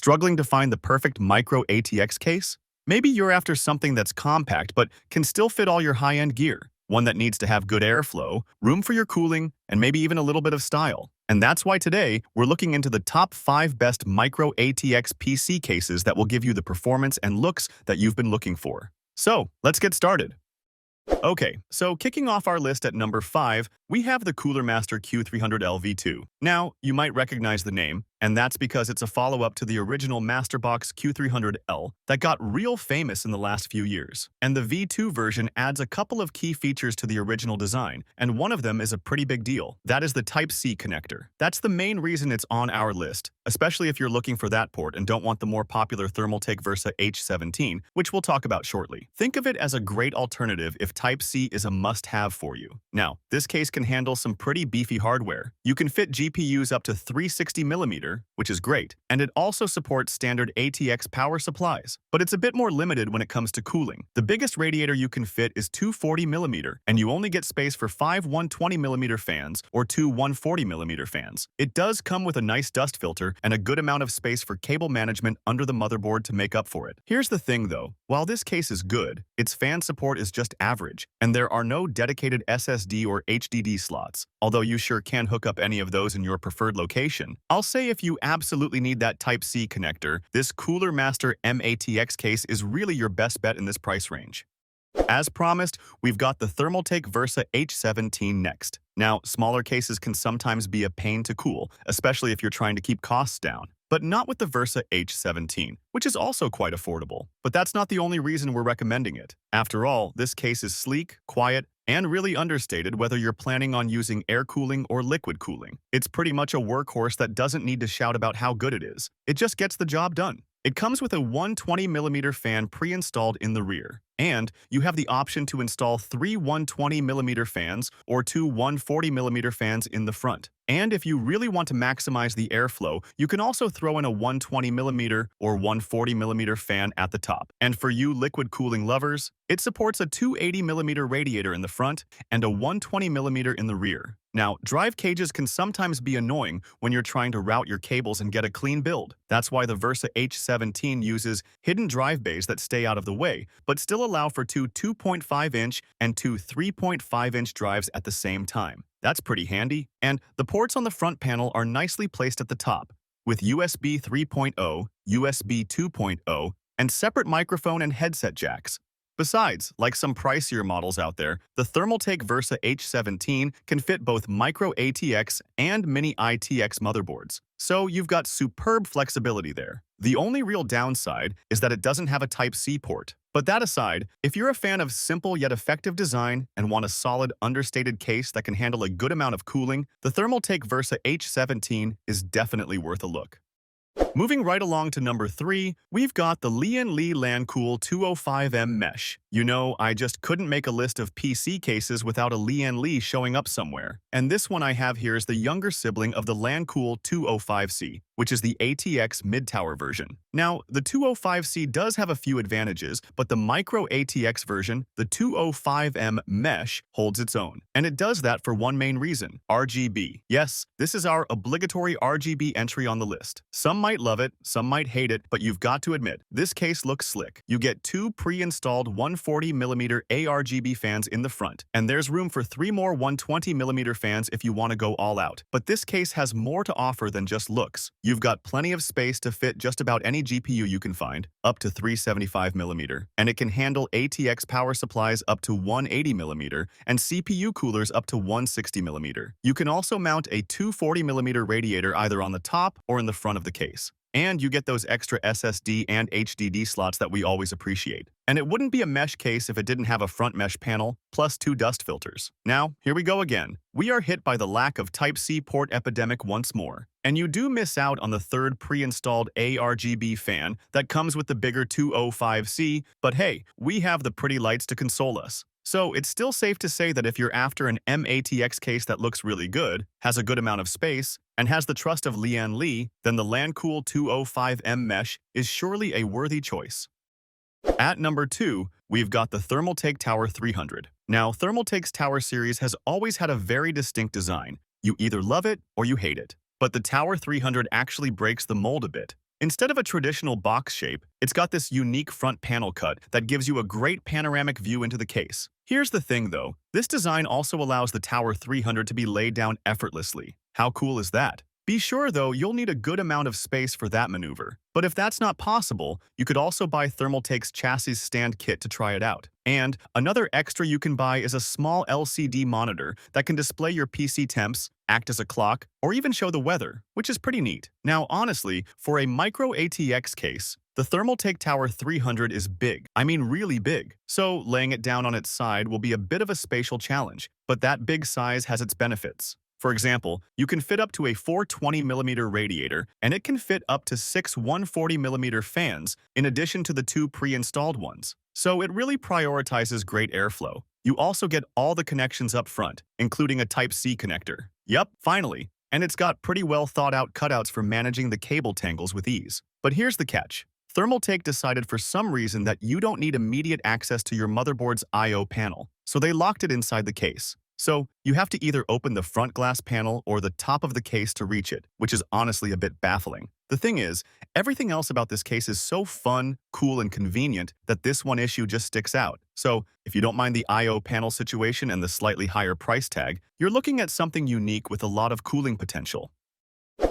Struggling to find the perfect micro ATX case? Maybe you're after something that's compact but can still fit all your high-end gear. One that needs to have good airflow, room for your cooling, and maybe even a little bit of style. And that's why today, we're looking into the top 5 best micro ATX PC cases that will give you the performance and looks that you've been looking for. So, let's get started. Okay, so kicking off our list at number 5, we have the Cooler Master Q300L V2. Now, you might recognize the name, and that's because it's a follow-up to the original Masterbox Q300L that got real famous in the last few years. And the V2 version adds a couple of key features to the original design, and one of them is a pretty big deal. That is the Type-C connector. That's the main reason it's on our list, especially if you're looking for that port and don't want the more popular Thermaltake Versa H17, which we'll talk about shortly. Think of it as a great alternative if Type-C is a must-have for you. Now, this case can handle some pretty beefy hardware. You can fit GPUs up to 360mm, which is great, and it also supports standard ATX power supplies, but it's a bit more limited when it comes to cooling. The biggest radiator you can fit is 240mm, and you only get space for 5 120mm fans or 2 140mm fans. It does come with a nice dust filter and a good amount of space for cable management under the motherboard to make up for it. Here's the thing though, while this case is good, its fan support is just average, and there are no dedicated SSD or HDD slots, although you sure can hook up any of those in your preferred location. I'll say if you absolutely need that Type-C connector, this Cooler Master mATX case is really your best bet in this price range. As promised, we've got the Thermaltake Versa H17 next. Now, smaller cases can sometimes be a pain to cool, especially if you're trying to keep costs down. But not with the Versa H17, which is also quite affordable. But that's not the only reason we're recommending it. After all, this case is sleek, quiet, and really understated whether you're planning on using air cooling or liquid cooling. It's pretty much a workhorse that doesn't need to shout about how good it is. It just gets the job done. It comes with a 120mm fan pre-installed in the rear, and you have the option to install 3 120mm fans or 2 140mm fans in the front. And if you really want to maximize the airflow, you can also throw in a 120mm or 140mm fan at the top. And for you liquid cooling lovers, it supports a 280mm radiator in the front and a 120mm in the rear. Now, drive cages can sometimes be annoying when you're trying to route your cables and get a clean build. That's why the Versa H17 uses hidden drive bays that stay out of the way, but still allow for 2 2.5-inch and 2 3.5-inch drives at the same time. That's pretty handy. And the ports on the front panel are nicely placed at the top, with USB 3.0, USB 2.0, and separate microphone and headset jacks. Besides, like some pricier models out there, the Thermaltake Versa H17 can fit both micro ATX and mini ITX motherboards. So you've got superb flexibility there. The only real downside is that it doesn't have a Type-C port. But that aside, if you're a fan of simple yet effective design and want a solid, understated case that can handle a good amount of cooling, the Thermaltake Versa H17 is definitely worth a look. Moving right along to number 3, we've got the Lian Lancool 205M Mesh. You know, I just couldn't make a list of PC cases without a Lian showing up somewhere. And this one I have here is the younger sibling of the Lancool 205C, which is the ATX mid-tower version. Now, the 205C does have a few advantages, but the micro ATX version, the 205M Mesh, holds its own. And it does that for one main reason: RGB. Yes, this is our obligatory RGB entry on the list. Some might love it, some might hate it, but you've got to admit, this case looks slick. You get 2 pre-installed 140mm ARGB fans in the front, and there's room for 3 more 120mm fans if you want to go all out. But this case has more to offer than just looks. You've got plenty of space to fit just about any GPU you can find, up to 375mm, and it can handle ATX power supplies up to 180mm and CPU coolers up to 160mm. You can also mount a 240mm radiator either on the top or in the front of the case. And you get those extra SSD and HDD slots that we always appreciate. And it wouldn't be a mesh case if it didn't have a front mesh panel, plus 2 dust filters. Now, here we go again. We are hit by the lack of Type-C port epidemic once more. And you do miss out on the third pre-installed ARGB fan that comes with the bigger 205C, but hey, we have the pretty lights to console us. So it's still safe to say that if you're after an mATX case that looks really good, has a good amount of space, and has the trust of Lian, then the Lancool 205M Mesh is surely a worthy choice. At number 2, we've got the Thermaltake Tower 300. Now, Thermaltake's Tower series has always had a very distinct design. You either love it or you hate it. But the Tower 300 actually breaks the mold a bit. Instead of a traditional box shape, it's got this unique front panel cut that gives you a great panoramic view into the case. Here's the thing though, this design also allows the Tower 300 to be laid down effortlessly. How cool is that? Be sure though, you'll need a good amount of space for that maneuver. But if that's not possible, you could also buy Thermaltake's chassis stand kit to try it out. And another extra you can buy is a small LCD monitor that can display your PC temps, act as a clock, or even show the weather, which is pretty neat. Now honestly, for a micro ATX case, the Thermaltake Tower 300 is big. I mean really big. So laying it down on its side will be a bit of a spatial challenge, but that big size has its benefits. For example, you can fit up to a 420mm radiator, and it can fit up to 6 140mm fans, in addition to the 2 pre-installed ones. So it really prioritizes great airflow. You also get all the connections up front, including a Type-C connector. Yup, finally. And it's got pretty well thought out cutouts for managing the cable tangles with ease. But here's the catch. Thermaltake decided for some reason that you don't need immediate access to your motherboard's I/O panel, so they locked it inside the case. So you have to either open the front glass panel or the top of the case to reach it, which is honestly a bit baffling. The thing is, everything else about this case is so fun, cool, and convenient that this one issue just sticks out. So if you don't mind the I/O panel situation and the slightly higher price tag, you're looking at something unique with a lot of cooling potential.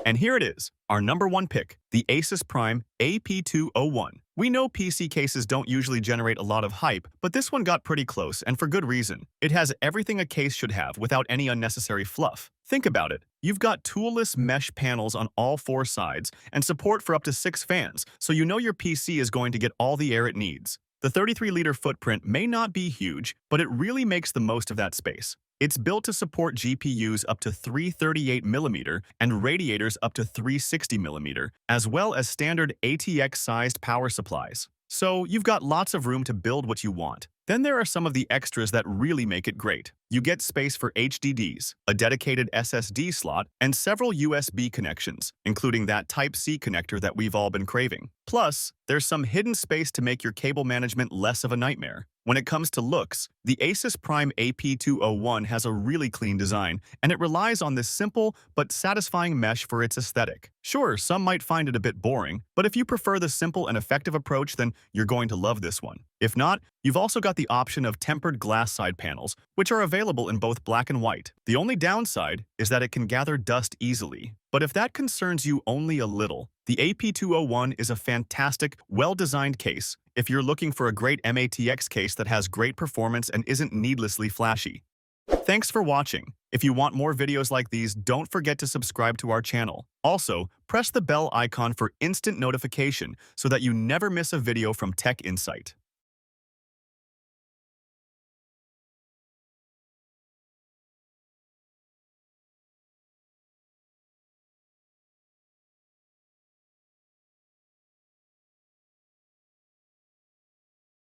And here it is, our number one pick, the Asus Prime AP201. We know PC cases don't usually generate a lot of hype, but this one got pretty close, and for good reason. It has everything a case should have without any unnecessary fluff. Think about it. You've got toolless mesh panels on all 4 sides and support for up to 6 fans, so you know your PC is going to get all the air it needs. The 33-liter footprint may not be huge, but it really makes the most of that space. It's built to support GPUs up to 338mm and radiators up to 360mm, as well as standard ATX-sized power supplies. So you've got lots of room to build what you want. Then there are some of the extras that really make it great. You get space for HDDs, a dedicated SSD slot, and several USB connections, including that Type-C connector that we've all been craving. Plus, there's some hidden space to make your cable management less of a nightmare. When it comes to looks, the Asus Prime AP201 has a really clean design, and it relies on this simple but satisfying mesh for its aesthetic. Sure, some might find it a bit boring, but if you prefer the simple and effective approach, then you're going to love this one. If not, you've also got the option of tempered glass side panels, which are available in both black and white. The only downside is that it can gather dust easily. But if that concerns you only a little, the AP201 is a fantastic, well-designed case if you're looking for a great mATX case that has great performance and isn't needlessly flashy. Thanks for watching. If you want more videos like these, don't forget to subscribe to our channel. Also, press the bell icon for instant notification so that you never miss a video from Tech Insight.